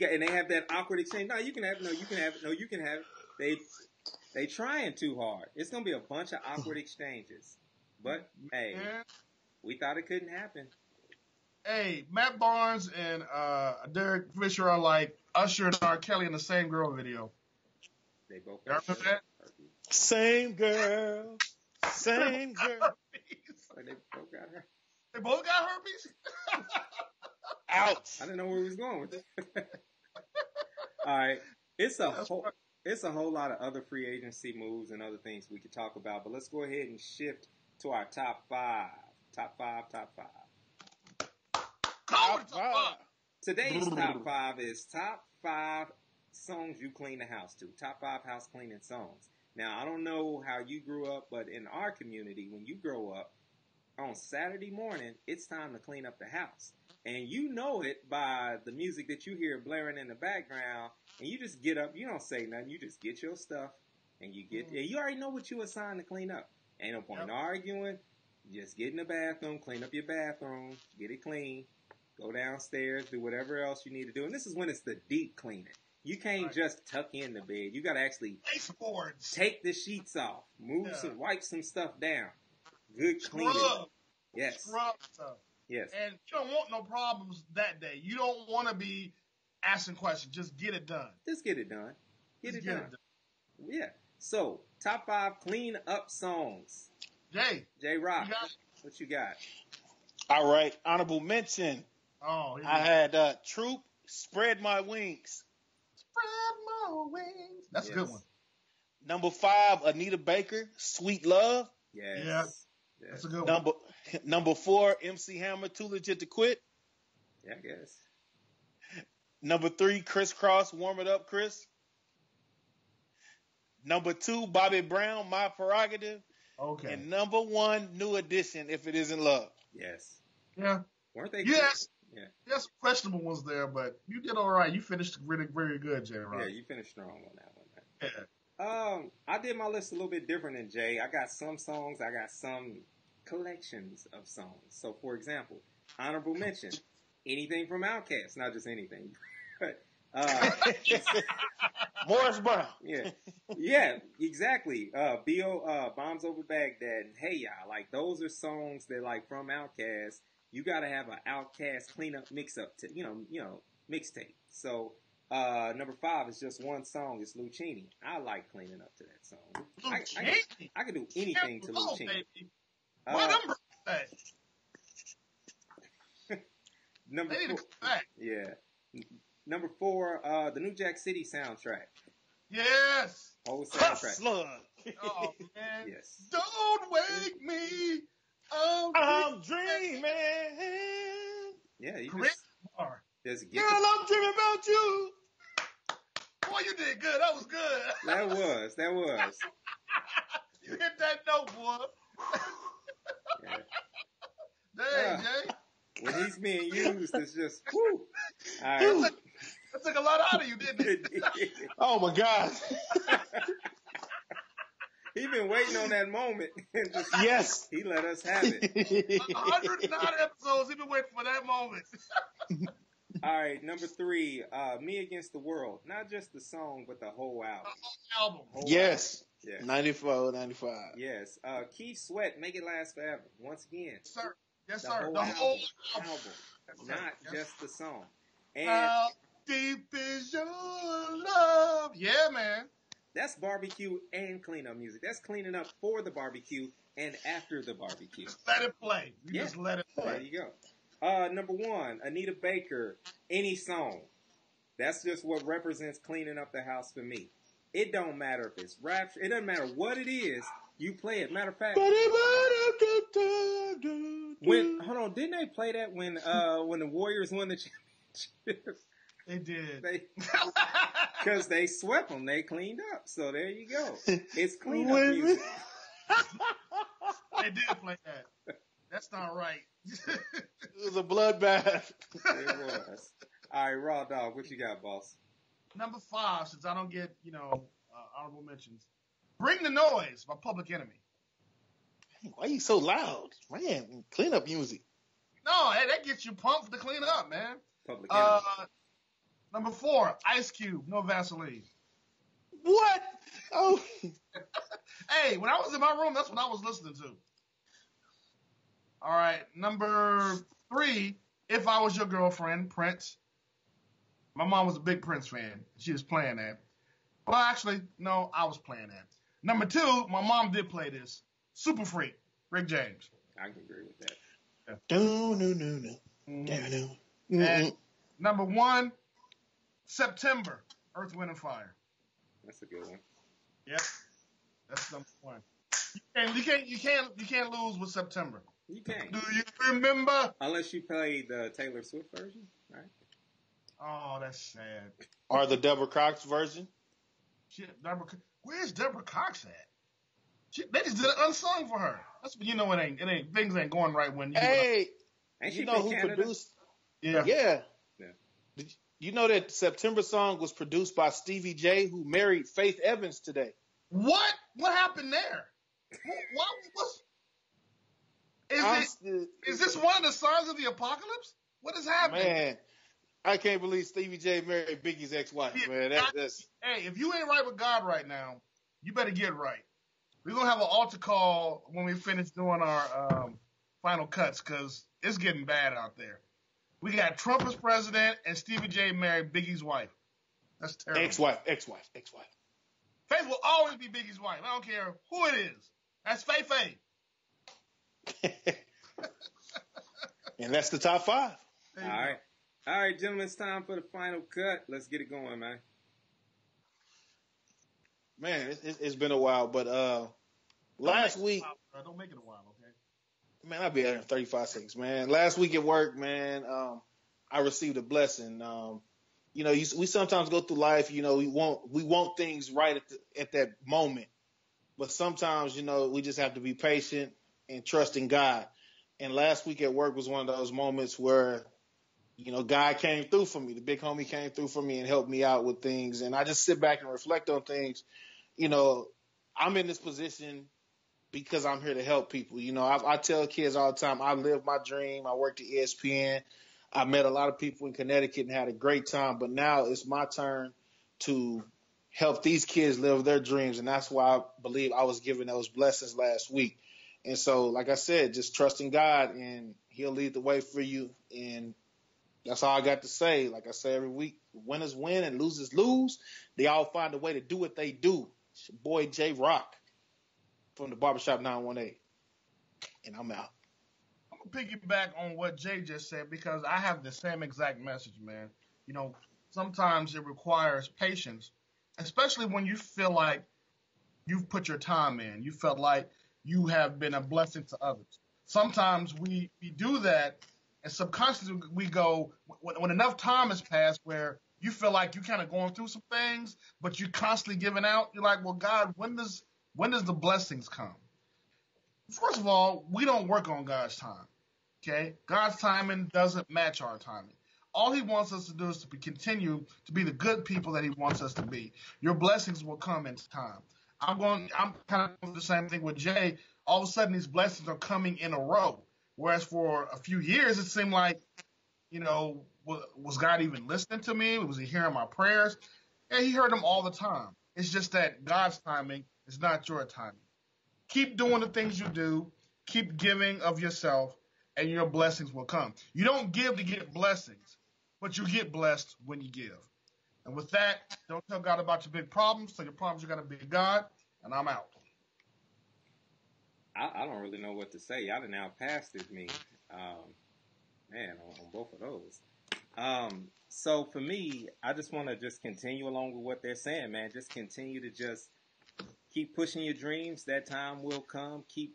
and they have that awkward exchange. No, you can have it. No, you can have it. No, you can have it. They trying too hard. It's gonna be a bunch of awkward exchanges. But hey, we thought it couldn't happen. Hey, Matt Barnes and Derek Fisher are like Usher and R. Kelly in the same girl video. They both got herpes. Same girl. Same girl. They both got her. They both got herpes? Ouch. I didn't know where he was going with it. All right. It's a whole lot of other free agency moves and other things we could talk about, but let's go ahead and shift to our top five. Top five. Today's top five is top five songs you clean the house to. Top five house cleaning songs. Now, I don't know how you grew up, but in our community, when you grow up, on Saturday morning, it's time to clean up the house. And you know it by the music that you hear blaring in the background, and you just get up, you don't say nothing, you just get your stuff, and you already know what you assigned to clean up. Ain't no point in arguing, just get in the bathroom, clean up your bathroom, get it clean, go downstairs, do whatever else you need to do. And this is when it's the deep cleaning. You can't just tuck in the bed. You got to actually take the sheets off, wipe some stuff down. Good cleaning. Yes. Scrub stuff. Yes. And you don't want no problems that day. You don't want to be asking questions. Just get it done. Just get it done. Get it done. Yeah. So, top five clean up songs. J Rock, what you got? All right. Honorable mention. I had Troop, Spread My Wings. Spread my wings. That's a good one. Number 5, Anita Baker, Sweet Love. Yes. Yeah. That's a good one. Number 4, MC Hammer, Too Legit to Quit. Yeah, I guess. Number 3, Criss Cross, Warm It Up, Chris. Number 2, Bobby Brown, My Prerogative. Okay. And number 1, New Edition, If It Isn't Love. Yes. Yeah. Weren't they? Yes. Yeah. There's questionable ones there, but you did all right. You finished really, very good, Jay. Right? Yeah, you finished strong on that one, man. Yeah. I did my list a little bit different than Jay. I got some songs. I got some collections of songs. So, for example, honorable mention, anything from Outkast, not just anything. But Morris Brown. Yeah, exactly. Bombs Over Baghdad and Hey Ya, like those are songs that like from Outkast. You got to have an Outkast cleanup mix-up to mixtape. So number 5 is just one song. It's Lucchini. I like cleaning up to that song. I can do anything to Lucchini. What number is that? Number 4. Yeah. Number 4, the New Jack City soundtrack. Yes. Whole soundtrack. Hustler. Oh man. Yes. Don't wake me. I'm dreaming. Yeah, you just Girl, I'm dreaming about you. Boy, you did good. That was good. That was. You hit that note, boy. Yeah. Dang, Jay. When he's being used, it's just whoo. All right. That took a lot out of you, didn't it? Oh my God. He been waiting on that moment. And just, yes. He let us have it. 109 episodes. He been waiting for that moment. All right, number 3, Me Against the World. Not just the song, but the whole album. The whole album. Yes. Yes. 94, 95. Yes. Keith Sweat, Make It Last Forever. Once again. Sir. Yes, The sir. Whole The whole album. Yes, Not yes. just the song. And how deep is your love? Yeah, man. that's barbecue and cleanup music. That's cleaning up for the barbecue and after the barbecue. Just let it play. You just let it There play. you go. Number 1, Anita Baker, Any Song. That's just what represents cleaning up the house for me. It don't matter if it's rap. It doesn't matter what it is. You play it. Matter of fact, hold on, didn't they play that when the Warriors won the championship? They did. Because they swept them. They cleaned up. So there you go. It's cleanup music. They did play that. That's not right. It was a bloodbath. It was. All right, Raw Dog, what you got, boss? Number 5, since I don't get, honorable mentions. Bring the Noise by Public Enemy. Why are you so loud? Man, cleanup music. No, hey, that gets you pumped to clean up, man. Public Enemy. Number 4, Ice Cube, No Vaseline. What? Oh. Hey, when I was in my room, that's what I was listening to. All right, number 3, If I Was Your Girlfriend, Prince. My mom was a big Prince fan. She was playing that. Well, actually, no, I was playing that. Number 2, my mom did play this. Super Freak, Rick James. I can agree with that. No. And number 1, September, Earth, Wind, and Fire. That's a good one. Yep, that's number 1. You can't lose with September. You can't. Do you remember? Unless you play the Taylor Swift version, right? Oh, that's sad. Or the Deborah Cox version? Shit, where's Deborah Cox at? They just did an unsung for her. That's when you know it ain't things ain't going right when you. Hey, Ain't you she know from who Canada? produced? Yeah. Yeah. Yeah. Did you know that September song was produced by Stevie J, who married Faith Evans today? What? What happened there? Is this one of the signs of the apocalypse? What is happening? Man, I can't believe Stevie J married Biggie's ex-wife. Yeah, Man, that's Hey, if you ain't right with God right now, you better get right. We're gonna have an altar call when we finish doing our final cuts because it's getting bad out there. We got Trump as president and Stevie J married Biggie's wife. That's terrible. ex-wife. Faith will always be Biggie's wife. I don't care who it is. That's Faith. And that's the top 5. All right, gentlemen, it's time for the final cut. Let's get it going, man. Man, it's been a while, but last week, don't make it a while, okay? man, I'll be there in 35 seconds, man. Last week at work, man, I received a blessing. We sometimes go through life, we want things right at that moment, but sometimes, we just have to be patient and trust in God. And last week at work was one of those moments where, God came through for me. The big homie came through for me and helped me out with things. And I just sit back and reflect on things. I'm in this position because I'm here to help people. I tell kids all the time, I live my dream. I worked at ESPN. I met a lot of people in Connecticut and had a great time. But now it's my turn to help these kids live their dreams. And that's why I believe I was given those blessings last week. And so, like I said, just trusting God and he'll lead the way for you. And that's all I got to say. Like I say every week, winners win and losers lose. They all find a way to do what they do. It's your boy J Rock from the Barbershop 918. And I'm out. I'm going to piggyback on what Jay just said because I have the same exact message, man. You know, sometimes it requires patience, especially when you feel like you've put your time in. You felt like you have been a blessing to others. Sometimes we do that, and subconsciously we go, when enough time has passed where you feel like you're kind of going through some things, but you're constantly giving out, you're like, well, God, when does the blessings come? First of all, we don't work on God's time, okay? God's timing doesn't match our timing. All he wants us to do is to continue to be the good people that he wants us to be. Your blessings will come in time. I'm kind of doing the same thing with Jay. All of a sudden, these blessings are coming in a row. Whereas for a few years, it seemed like, you know, was God even listening to me? Was he hearing my prayers? Yeah, he heard them all the time. It's just that God's timing is not your timing. Keep doing the things you do. Keep giving of yourself, and your blessings will come. You don't give to get blessings, but you get blessed when you give. And with that, don't tell God about your big problems. Tell your problems you got to be God, and I'm out. I don't really know what to say. Y'all done now pasted me, man, on both of those. So for me, I just want to just continue along with what they're saying, man. Just continue to just keep pushing your dreams. That time will come. Keep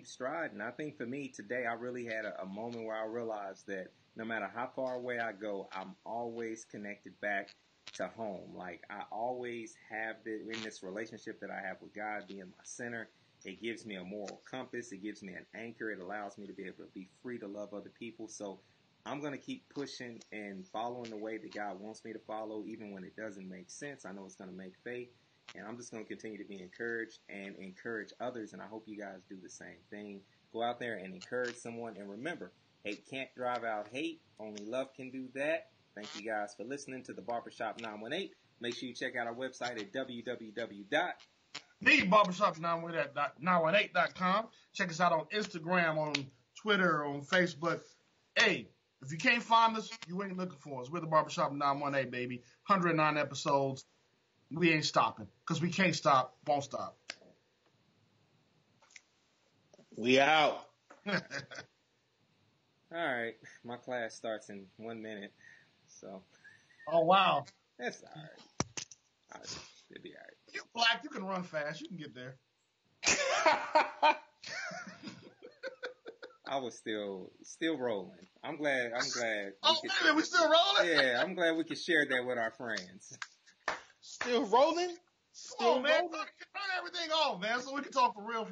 striding. I think for me today, I really had a moment where I realized that no matter how far away I go, I'm always connected back to home. Like I always have in this relationship that I have with God being my center. It gives me a moral compass. It gives me an anchor. It allows me to be able to be free to love other people. So I'm going to keep pushing and following the way that God wants me to follow, even when it doesn't make sense. I know it's going to make faith. And I'm just going to continue to be encouraged and encourage others. And I hope you guys do the same thing. Go out there and encourage someone. And remember, hate can't drive out hate. Only love can do that. Thank you guys for listening to the Barbershop 918. Make sure you check out our website at thebarbershop918.com. Check us out on Instagram, on Twitter, on Facebook. Hey, if you can't find us, you ain't looking for us. We're the Barbershop 918, baby. 109 episodes. We ain't stopping because we can't stop, won't stop. We out. All right. My class starts in 1 minute. So. Oh, wow. That's all right. It'll be all right. You black, you can run fast. You can get there. I was still rolling. I'm glad. Oh, we still rolling? Yeah, I'm glad we could share that with our friends. Still rolling? Come on, man. Turn everything off, man, so we can talk for real.